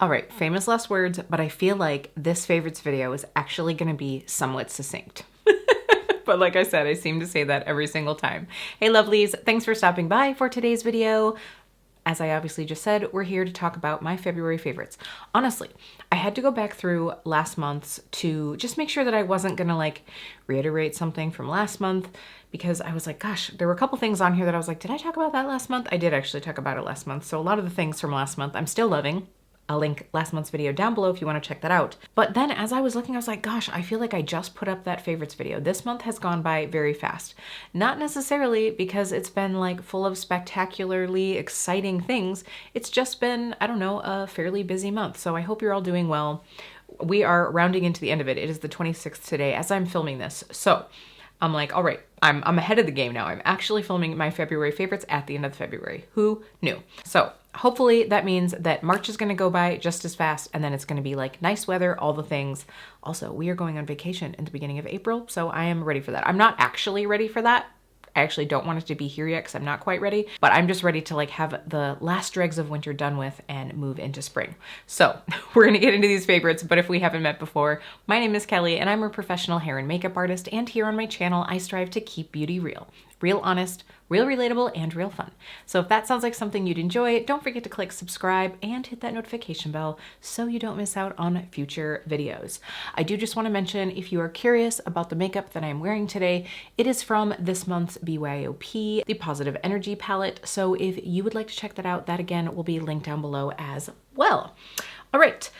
All right, famous last words, but I feel like this favorites video is actually gonna be somewhat succinct. But like I said, I seem to say that every single time. Hey lovelies, thanks for stopping by for today's video. As I obviously just said, we're here to talk about my February favorites. Honestly, I had to go back through last month's to just make sure that I wasn't gonna like reiterate something from last month, because I was like, gosh, there were a couple things on here that I was like, did I talk about that last month? I did actually talk about it last month. So a lot of the things from last month I'm still loving. I'll link last month's video down below if you want to check that out. But then as I was looking, I was like, gosh, I feel like I just put up that favorites video. This month has gone by very fast. Not necessarily because it's been like full of spectacularly exciting things. It's just been, I don't know, a fairly busy month. So I hope you're all doing well. We are rounding into the end of it. It is the 26th today as I'm filming this. So I'm like, all right, I'm ahead of the game now. I'm actually filming my February favorites at the end of February. Who knew? So hopefully that means that March is gonna go by just as fast, and then it's gonna be like nice weather, all the things. Also, we are going on vacation in the beginning of April, so I am ready for that. I'm not actually ready for that. I actually don't want it to be here yet because I'm not quite ready, but I'm just ready to like have the last dregs of winter done with and move into spring. So we're gonna get into these favorites, but if we haven't met before, my name is Kelly and I'm a professional hair and makeup artist, and here on my channel, I strive to keep beauty real. Real honest, real relatable, and real fun. So if that sounds like something you'd enjoy, don't forget to click subscribe and hit that notification bell so you don't miss out on future videos. I do just want to mention, if you are curious about the makeup that I'm wearing today, it is from this month's BYOP, the Positive Energy palette. So if you would like to check that out, that again will be linked down below as well. All right.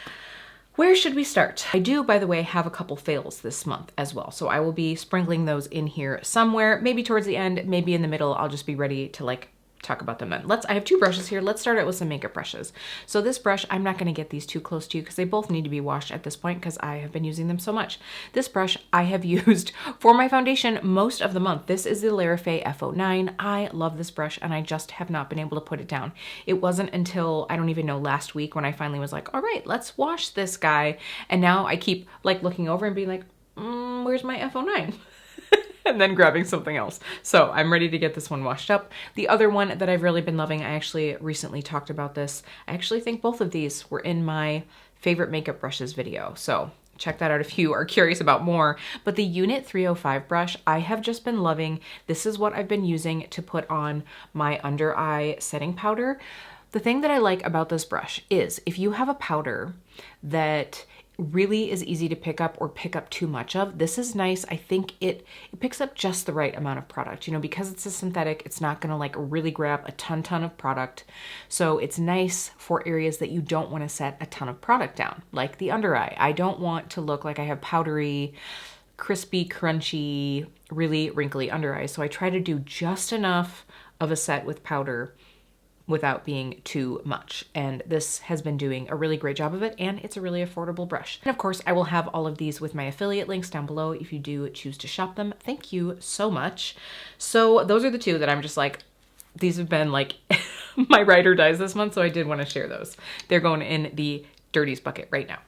Where should we start? I do, by the way, have a couple fails this month as well. So I will be sprinkling those in here somewhere, maybe towards the end, maybe in the middle. I'll just be ready to like talk about them then. I have two brushes here. Let's start out with some makeup brushes. So this brush, I'm not gonna get these too close to you because they both need to be washed at this point because I have been using them so much. This brush I have used for my foundation most of the month. This is the Larifay F09. I love this brush and I just have not been able to put it down. It wasn't until, I don't even know, last week when I finally was like, all right, let's wash this guy. And now I keep like looking over and being like, where's my F09? And then grabbing something else. So I'm ready to get this one washed up. The other one that I've really been loving, I actually recently talked about this. I actually think both of these were in my favorite makeup brushes video. So check that out if you are curious about more. But the Unit 305 brush, I have just been loving. This is what I've been using to put on my under eye setting powder. The thing that I like about this brush is if you have a powder that really is easy to pick up or pick up too much of, this is nice. I think it picks up just the right amount of product. You know, because it's a synthetic, it's not gonna like really grab a ton of product. So it's nice for areas that you don't wanna set a ton of product down, like the under eye. I don't want to look like I have powdery, crispy, crunchy, really wrinkly under eyes. So I try to do just enough of a set with powder without being too much. And this has been doing a really great job of it, and it's a really affordable brush. And of course, I will have all of these with my affiliate links down below if you do choose to shop them. Thank you so much. So those are the two that I'm just like, these have been like my ride or dies this month, so I did want to share those. They're going in the dirties bucket right now.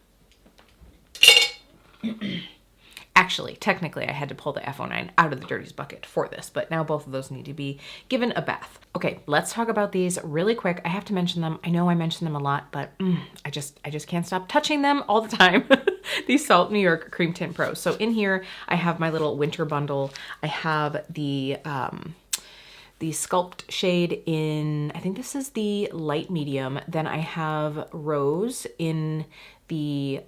Actually, technically, I had to pull the F09 out of the dirties bucket for this, but now both of those need to be given a bath. Okay, let's talk about these really quick. I have to mention them. I know I mention them a lot, but I just can't stop touching them all the time. These Salt New York Cream Tint Pros. So in here, I have my little winter bundle. I have the Sculpt shade in, I think this is the light medium. Then I have Rose in the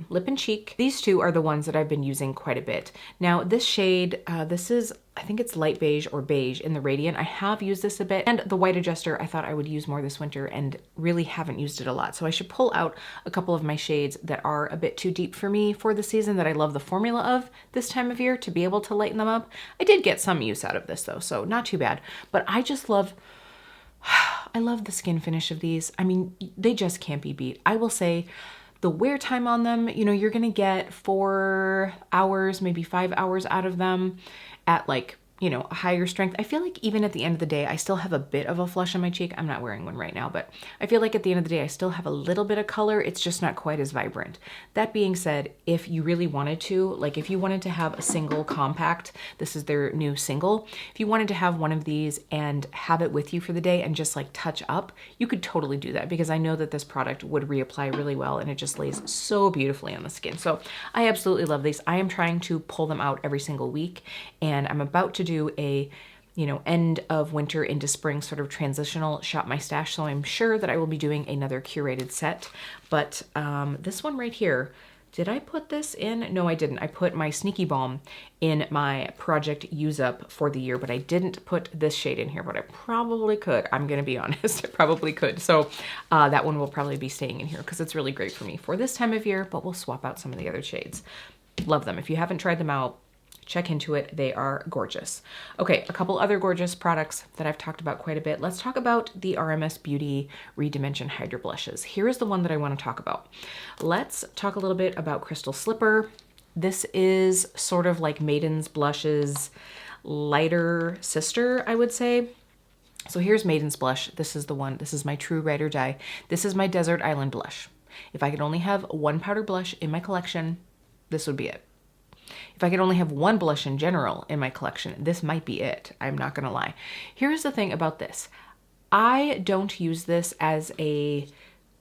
lip and cheek. These two are the ones that I've been using quite a bit. Now this shade, this is, I think it's light beige or beige in the Radiant. I have used this a bit, and the white adjuster I thought I would use more this winter and really haven't used it a lot. So I should pull out a couple of my shades that are a bit too deep for me for the season that I love the formula of this time of year to be able to lighten them up. I did get some use out of this though, so not too bad. But I just love, I love the skin finish of these. I mean, they just can't be beat. I will say, the wear time on them, you know, you're gonna get 4 hours, maybe 5 hours out of them at like you know, a higher strength. I feel like even at the end of the day, I still have a bit of a flush on my cheek. I'm not wearing one right now, but I feel like at the end of the day, I still have a little bit of color. It's just not quite as vibrant. That being said, if you really wanted to, like if you wanted to have a single compact, this is their new single. If you wanted to have one of these and have it with you for the day and just like touch up, you could totally do that because I know that this product would reapply really well and it just lays so beautifully on the skin. So I absolutely love these. I am trying to pull them out every single week, and I'm about to do a, you know, end of winter into spring sort of transitional shop my stash. So I'm sure that I will be doing another curated set. But this one right here, did I put this in? No, I didn't. I put my Sneaky Balm in my project use up for the year, but I didn't put this shade in here, but I probably could. I'm going to be honest. I probably could. So that one will probably be staying in here because it's really great for me for this time of year, but we'll swap out some of the other shades. Love them. If you haven't tried them out, check into it. They are gorgeous. Okay, a couple other gorgeous products that I've talked about quite a bit. Let's talk about the RMS Beauty Redimension Hydra Blushes. Here is the one that I want to talk about. Let's talk a little bit about Crystal Slipper. This is sort of like Maiden's Blush's lighter sister, I would say. So here's Maiden's Blush. This is the one. This is my true ride or die. This is my Desert Island blush. If I could only have one powder blush in my collection, this would be it. If I could only have one blush in general in my collection, this might be it. I'm not gonna lie. Here's the thing about this. I don't use this as a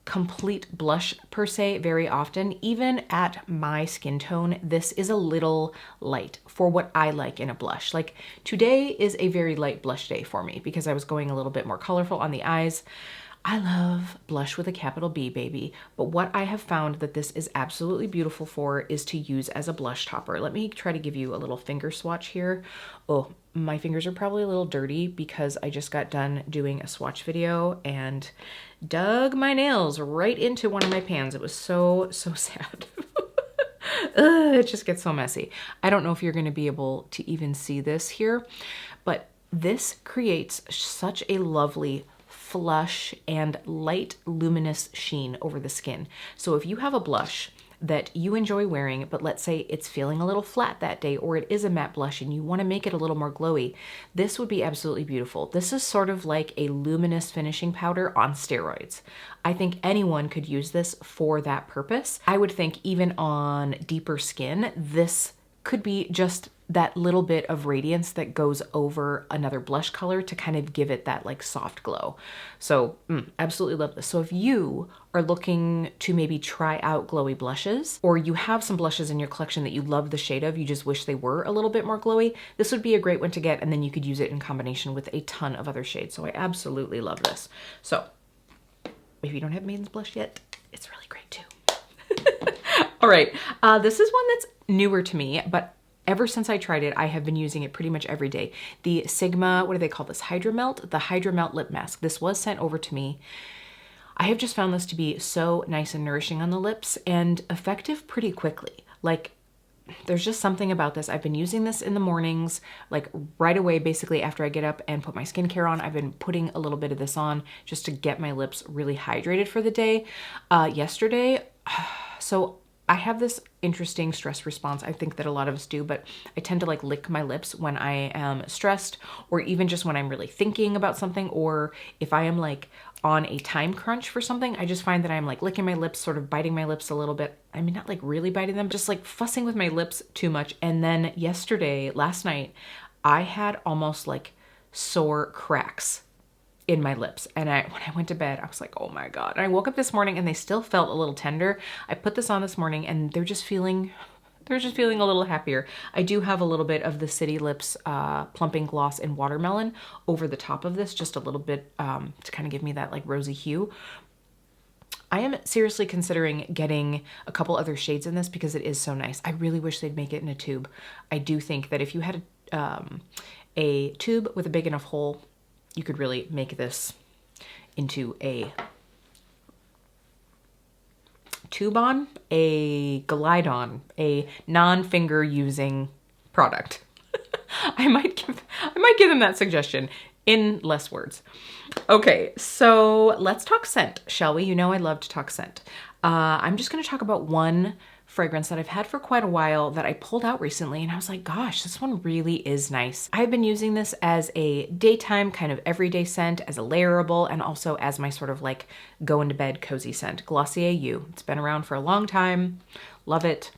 complete blush per se very often. Even at my skin tone, this is a little light for what I like in a blush. Like today is a very light blush day for me because I was going a little bit more colorful on the eyes. I love blush with a capital B, baby. But what I have found that this is absolutely beautiful for is to use as a blush topper. Let me try to give you a little finger swatch here. Oh, my fingers are probably a little dirty because I just got done doing a swatch video and dug my nails right into one of my pans. It was so sad. It just gets so messy. I don't know if you're going to be able to even see this here, but this creates such a lovely flush and light luminous sheen over the skin. So if you have a blush that you enjoy wearing, but let's say it's feeling a little flat that day, or it is a matte blush and you want to make it a little more glowy, this would be absolutely beautiful. This is sort of like a luminous finishing powder on steroids. I think anyone could use this for that purpose. I would think even on deeper skin, this could be just that little bit of radiance that goes over another blush color to kind of give it that like soft glow. So absolutely love this. So if you are looking to maybe try out glowy blushes, or you have some blushes in your collection that you love the shade of, you just wish they were a little bit more glowy, this would be a great one to get, and then you could use it in combination with a ton of other shades. So I absolutely love this. So if you don't have Maiden's Blush yet, it's really great too. All right, this is one that's newer to me, but ever since I tried it, I have been using it pretty much every day. The Sigma, what do they call this? Hydra Melt? The Hydra Melt Lip Mask. This was sent over to me. I have just found this to be so nice and nourishing on the lips and effective pretty quickly. Like, there's just something about this. I've been using this in the mornings, like right away, basically after I get up and put my skincare on. I've been putting a little bit of this on just to get my lips really hydrated for the day. Yesterday, so I have this interesting stress response. I think that a lot of us do, but I tend to like lick my lips when I am stressed, or even just when I'm really thinking about something, or if I am like on a time crunch for something, I just find that I'm like licking my lips, sort of biting my lips a little bit. I mean, not like really biting them, just like fussing with my lips too much. And then last night, I had almost like sore cracks in my lips. And when I went to bed, I was like, oh my God. And I woke up this morning and they still felt a little tender. I put this on this morning and they're just feeling a little happier. I do have a little bit of the City Lips Plumping Gloss in Watermelon over the top of this, just a little bit to kind of give me that like rosy hue. I am seriously considering getting a couple other shades in this because it is so nice. I really wish they'd make it in a tube. I do think that if you had a tube with a big enough hole, you could really make this into a tube-on, a glide-on, a non-finger using product. I might give them that suggestion. in less words. Okay, so let's talk scent, shall we? You know I love to talk scent. I'm just gonna talk about one fragrance that I've had for quite a while that I pulled out recently, and I was like, gosh, this one really is nice. I've been using this as a daytime kind of everyday scent, as a layerable, and also as my sort of like go into bed cozy scent. Glossier You. It's been around for a long time. Love it.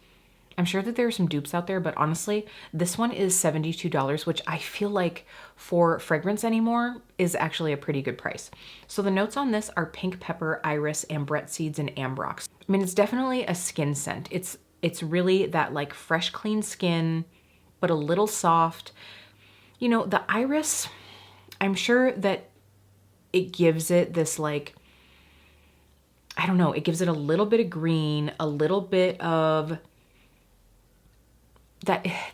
I'm sure that there are some dupes out there, but honestly, this one is $72, which I feel like for fragrance anymore is actually a pretty good price. So the notes on this are pink pepper, iris, ambrette seeds, and ambrox. I mean, it's definitely a skin scent. It's really that like fresh, clean skin, but a little soft. You know, the iris, I'm sure that it gives it this like, I don't know, it gives it a little bit of green, a little bit of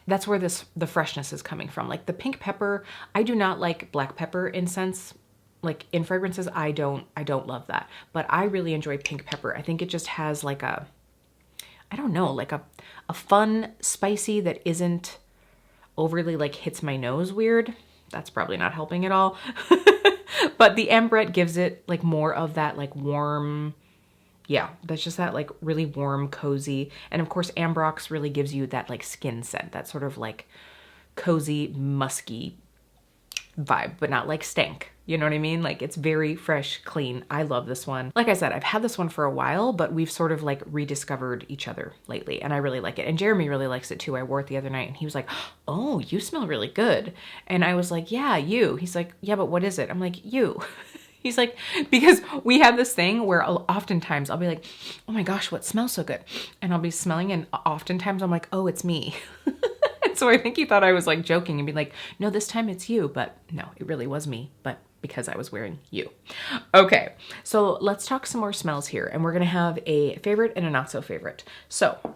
that's where the freshness is coming from. Like the pink pepper, I do not like black pepper in scents. Like in fragrances, I don't love that. But I really enjoy pink pepper. I think it just has like a, I don't know, like a fun spicy that isn't overly like hits my nose weird. That's probably not helping at all. But the ambrette gives it like more of that like warm, yeah, that's just that like really warm, cozy. And of course, ambrox really gives you that like skin scent, that sort of like cozy, musky vibe, but not like stank. You know what I mean? Like it's very fresh, clean. I love this one. Like I said, I've had this one for a while, but we've sort of like rediscovered each other lately, and I really like it. And Jeremy really likes it too. I wore it the other night and he was like, oh, you smell really good. And I was like, yeah, you. He's like, yeah, but what is it? I'm like, you. He's like, because we have this thing where oftentimes I'll be like, oh my gosh, what smells so good? And I'll be smelling and oftentimes I'm like, oh, it's me. And so I think he thought I was like joking and be like, no, this time it's you. But no, it really was me, but because I was wearing you. Okay, so let's talk some more smells here. And we're gonna have a favorite and a not so favorite. So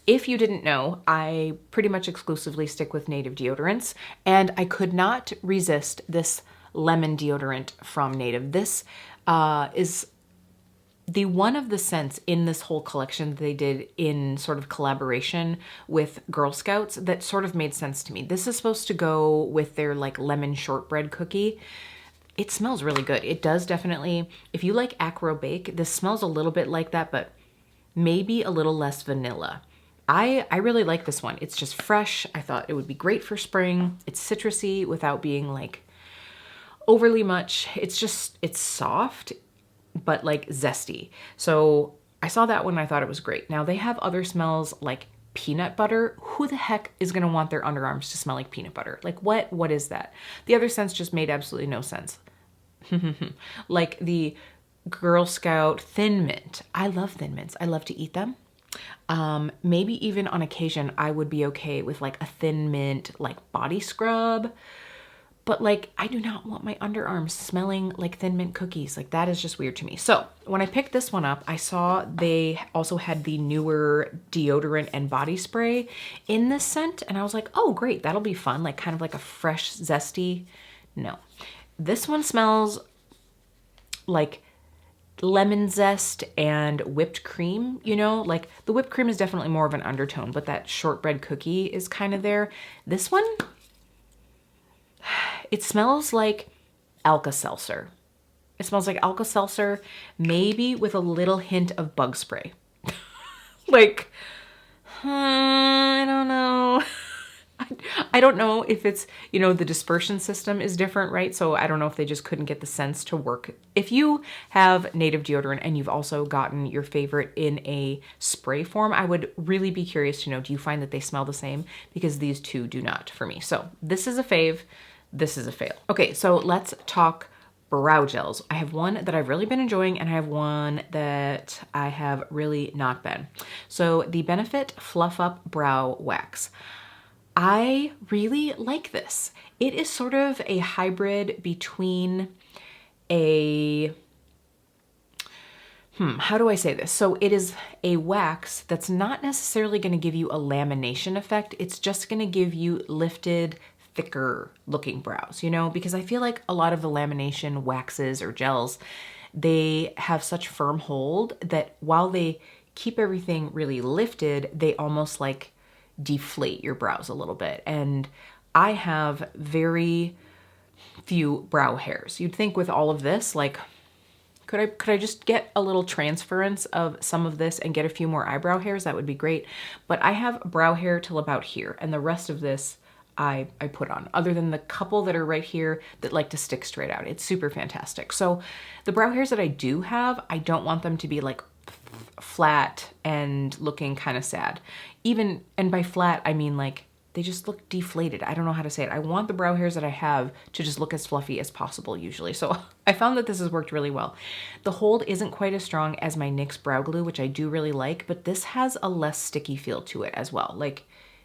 if you didn't know, I pretty much exclusively stick with native deodorants, and I could not resist this lemon deodorant from Native. This is the one of the scents in this whole collection that they did in sort of collaboration with Girl Scouts that sort of made sense to me. This is supposed to go with their like lemon shortbread cookie. It smells really good. It does definitely, if you like Acro Bake, this smells a little bit like that, but maybe a little less vanilla. I really like this one. It's just fresh. I thought it would be great for spring. It's citrusy without being like overly much. It's soft, but like zesty. So I saw that one and I thought it was great. Now they have other smells like peanut butter. Who the heck is gonna want their underarms to smell like peanut butter? Like what is that? The other scents just made absolutely no sense. Like the Girl Scout Thin Mint. I love Thin Mints. I love to eat them. Maybe even on occasion I would be okay with like a Thin Mint like body scrub. But like, I do not want my underarms smelling like Thin Mint cookies. Like that is just weird to me. So when I picked this one up, I saw they also had the newer deodorant and body spray in this scent. And I was like, oh great, that'll be fun. Like kind of like a fresh, zesty. No, this one smells like lemon zest and whipped cream, you know, like the whipped cream is definitely more of an undertone, but that shortbread cookie is kind of there. This one, it smells like Alka-Seltzer. It smells like Alka-Seltzer, maybe with a little hint of bug spray. Like, I don't know. I don't know if it's, you know, the dispersion system is different, right? So I don't know if they just couldn't get the scents to work. If you have native deodorant and you've also gotten your favorite in a spray form, I would really be curious to know, do you find that they smell the same? Because these two do not for me. So this is a fave. This is a fail. Okay, so let's talk brow gels. I have one that I've really been enjoying and I have one that I have really not been. So the Benefit Fluff Up Brow Wax. I really like this. It is sort of a hybrid between a, how do I say this? So it is a wax that's not necessarily gonna give you a lamination effect. It's just gonna give you lifted, thicker looking brows, you know, because I feel like a lot of the lamination waxes or gels, they have such firm hold that while they keep everything really lifted, they almost like deflate your brows a little bit. And I have very few brow hairs. You'd think with all of this, like, could I just get a little transference of some of this and get a few more eyebrow hairs? That would be great. But I have brow hair till about here, and the rest of this I put on, other than the couple that are right here that like to stick straight out. It's super fantastic. So the brow hairs that I do have, I don't want them to be like flat and looking kind of sad. Even, and by flat, I mean like they just look deflated. I don't know how to say it. I want the brow hairs that I have to just look as fluffy as possible usually. So I found that this has worked really well. The hold isn't quite as strong as my NYX brow glue, which I do really like, but this has a less sticky feel to it as well. Like,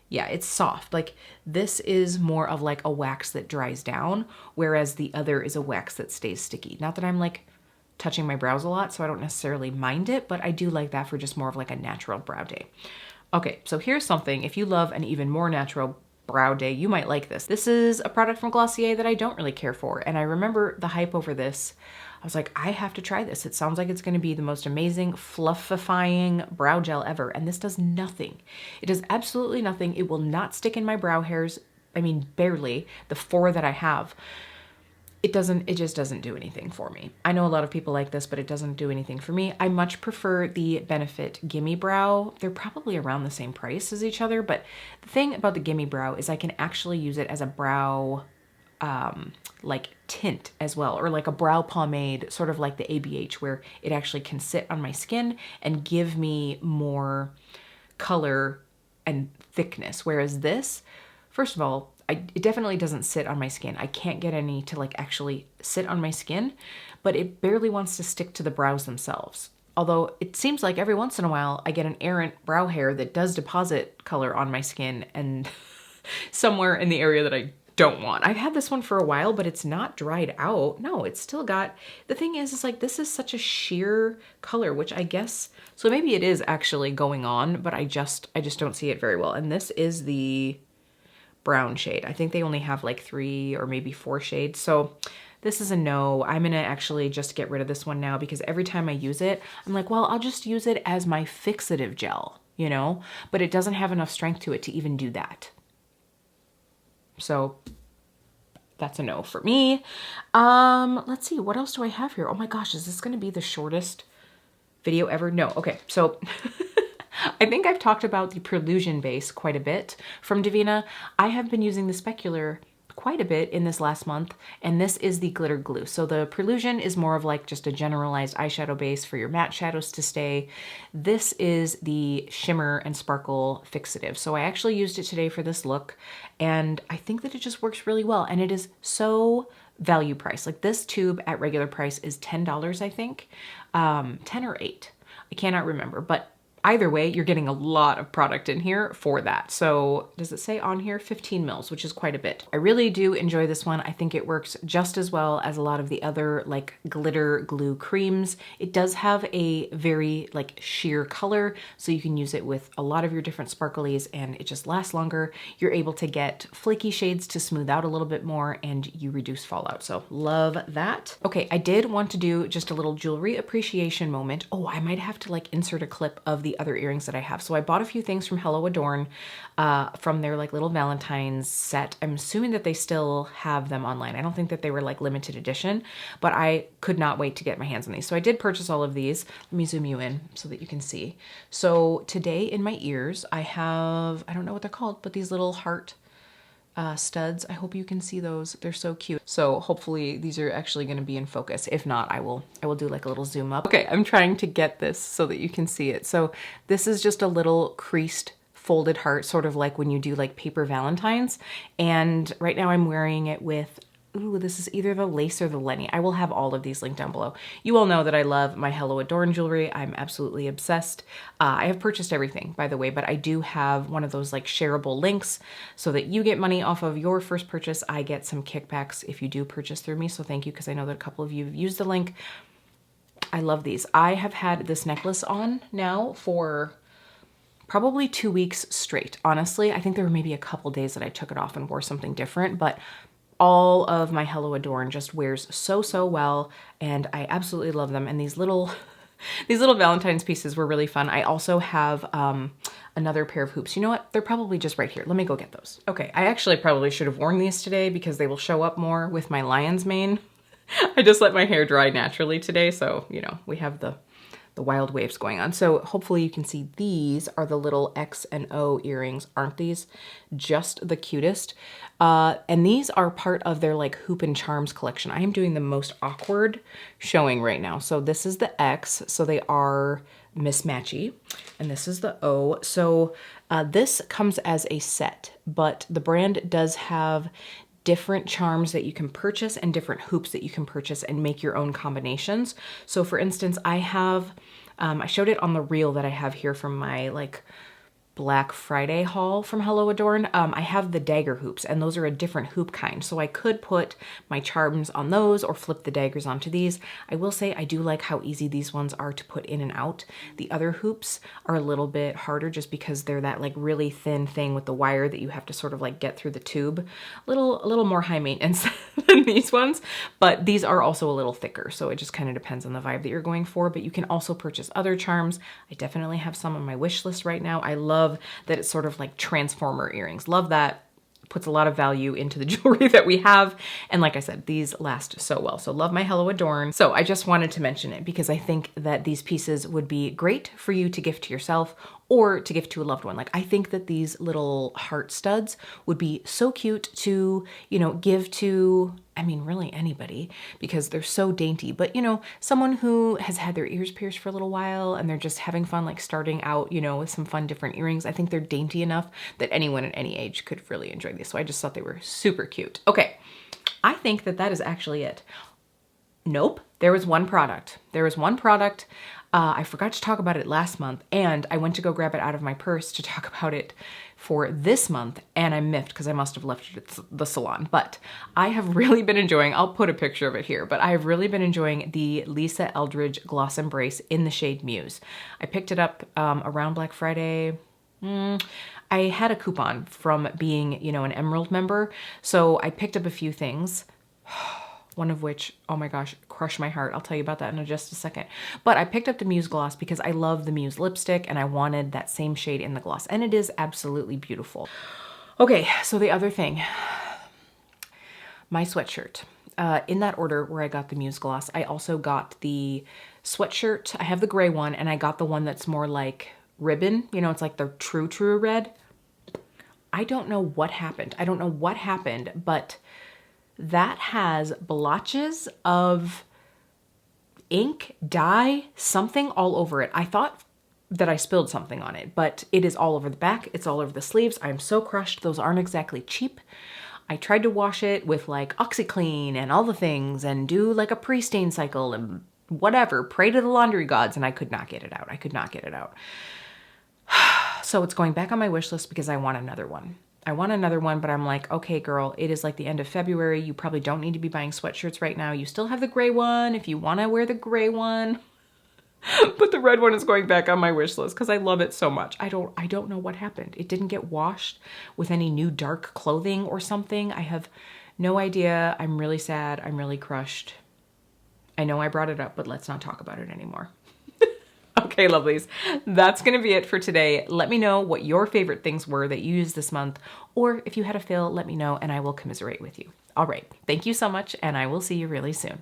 yeah, it's soft. Like this is more of like a wax that dries down, whereas the other is a wax that stays sticky. Not that I'm like touching my brows a lot, so I don't necessarily mind it, but I do like that for just more of like a natural brow day. Okay, so here's something, if you love an even more natural brow day, you might like this. This is a product from Glossier that I don't really care for, and I remember the hype over this. I was like, I have to try this. It sounds like it's gonna be the most amazing, fluffifying brow gel ever, and this does nothing. It does absolutely nothing. It will not stick in my brow hairs. I mean, barely, the 4 that I have. It just doesn't do anything for me. I know a lot of people like this, but it doesn't do anything for me. I much prefer the Benefit Gimme Brow. They're probably around the same price as each other, but the thing about the Gimme Brow is I can actually use it as a brow like tint as well, or like a brow pomade, sort of like the ABH, where it actually can sit on my skin and give me more color and thickness. Whereas this, first of all, it definitely doesn't sit on my skin. I can't get any to like actually sit on my skin, but it barely wants to stick to the brows themselves. Although it seems like every once in a while I get an errant brow hair that does deposit color on my skin and somewhere in the area that I don't want. I've had this one for a while, but it's not dried out. No, it's still got, the thing is like this is such a sheer color, which I guess, so maybe it is actually going on, but I just don't see it very well. And this is the brown shade. I think they only have like 3 or maybe 4 shades. So this is a no. I'm gonna actually just get rid of this one now, because every time I use it, I'm like, well, I'll just use it as my fixative gel, you know, but it doesn't have enough strength to it to even do that. So that's a no for me. Let's see, what else do I have here? Oh my gosh, is this gonna be the shortest video ever? No, okay, so I think I've talked about the Prelusion base quite a bit from Divina. I have been using the Specular quite a bit in this last month, and this is the glitter glue. So the Prelusion is more of like just a generalized eyeshadow base for your matte shadows to stay. This is the shimmer and sparkle fixative. So I actually used it today for this look, and I think that it just works really well, and it is so value price. Like this tube at regular price is $10, I think, 10 or 8. I cannot remember, but either way, you're getting a lot of product in here for that. So does it say on here 15 mils, which is quite a bit. I really do enjoy this one. I think it works just as well as a lot of the other like glitter glue creams. It does have a very like sheer color, so you can use it with a lot of your different sparklies and it just lasts longer. You're able to get flaky shades to smooth out a little bit more and you reduce fallout. So love that. Okay, I did want to do just a little jewelry appreciation moment. Oh, I might have to like insert a clip of the other earrings that I have. So I bought a few things from Hello Adorn from their like little Valentine's set. I'm assuming that they still have them online. I don't think that they were like limited edition, but I could not wait to get my hands on these. So I did purchase all of these. Let me zoom you in so that you can see. So today in my ears, I have, I don't know what they're called, but these little heart studs. I hope you can see those. They're so cute. So hopefully these are actually going to be in focus. If not, I will do like a little zoom up. Okay, I'm trying to get this so that you can see it. So this is just a little creased folded heart, sort of like when you do like paper Valentines. And right now I'm wearing it with, ooh, this is either the lace or the Lenny. I will have all of these linked down below. You all know that I love my Hello Adorn jewelry. I'm absolutely obsessed. I have purchased everything, by the way, but I do have one of those like shareable links so that you get money off of your first purchase. I get some kickbacks if you do purchase through me. So thank you, because I know that a couple of you have used the link. I love these. I have had this necklace on now for probably 2 weeks straight. Honestly, I think there were maybe a couple days that I took it off and wore something different, but all of my Hello Adorn just wears so well, and I absolutely love them. And these little Valentine's pieces were really fun. I also have another pair of hoops. You know what? They're probably just right here. Let me go get those. Okay, I actually probably should have worn these today because they will show up more with my lion's mane. I just let my hair dry naturally today, so, you know, we have the wild waves going on. So hopefully you can see these are the little X and O earrings. Aren't these just the cutest? And these are part of their like hoop and charms collection. I am doing the most awkward showing right now. So this is the X, so they are mismatchy, and this is the O. So this comes as a set, but the brand does have different charms that you can purchase and different hoops that you can purchase and make your own combinations. So for instance, I have, I showed it on the reel that I have here from my like Black Friday haul from Hello Adorn. I have the dagger hoops, and those are a different hoop kind. So I could put my charms on those or flip the daggers onto these. I will say I do like how easy these ones are to put in and out. The other hoops are a little bit harder just because they're that like really thin thing with the wire that you have to sort of like get through the tube. A little more high maintenance than these ones, but these are also a little thicker. So it just kind of depends on the vibe that you're going for, but you can also purchase other charms. I definitely have some on my wish list right now. I love that it's sort of like transformer earrings. Love that. Puts a lot of value into the jewelry that we have. And like I said, these last so well. So love my Hello Adorn. So I just wanted to mention it because I think that these pieces would be great for you to gift to yourself or to gift to a loved one. Like I think that these little heart studs would be so cute to, you know, give to, I mean, really anybody because they're so dainty, but you know, someone who has had their ears pierced for a little while and they're just having fun, like starting out, you know, with some fun different earrings. I think they're dainty enough that anyone at any age could really enjoy these. So I just thought they were super cute. Okay. I think that that is actually it. Nope. There was one product. There was one product. I forgot to talk about it last month, and I went to go grab it out of my purse to talk about it for this month, and I miffed because I must have left it at the salon. But I have really been enjoying, I'll put a picture of it here, but I have really been enjoying the Lisa Eldridge Gloss Embrace in the shade Muse. I picked it up around Black Friday. I had a coupon from being, you know, an Emerald member, so I picked up a few things. One of which, oh my gosh, crushed my heart. I'll tell you about that in just a second. But I picked up the Muse gloss because I love the Muse lipstick and I wanted that same shade in the gloss. And it is absolutely beautiful. Okay, so the other thing, my sweatshirt. In that order where I got the Muse gloss, I also got the sweatshirt. I have the gray one and I got the one that's more like ribbon. You know, it's like the true red. I don't know what happened. I don't know what happened, but that has blotches of ink, dye, something all over it. I thought that I spilled something on it, but it is all over the back. It's all over the sleeves. I'm so crushed. Those aren't exactly cheap. I tried to wash it with like OxyClean and all the things and do like a pre-stain cycle and whatever, pray to the laundry gods, and I could not get it out. I could not get it out. So it's going back on my wish list because I want another one. I want another one, but I'm like, okay, girl, it is like the end of February. You probably don't need to be buying sweatshirts right now. You still have the gray one if you want to wear the gray one. But the red one is going back on my wish list because I love it so much. I don't know what happened. It didn't get washed with any new dark clothing or something. I have no idea. I'm really sad. I'm really crushed. I know I brought it up, but let's not talk about it anymore. Okay, lovelies, that's going to be it for today. Let me know what your favorite things were that you used this month, or if you had a fail, let me know and I will commiserate with you. All right, thank you so much, and I will see you really soon.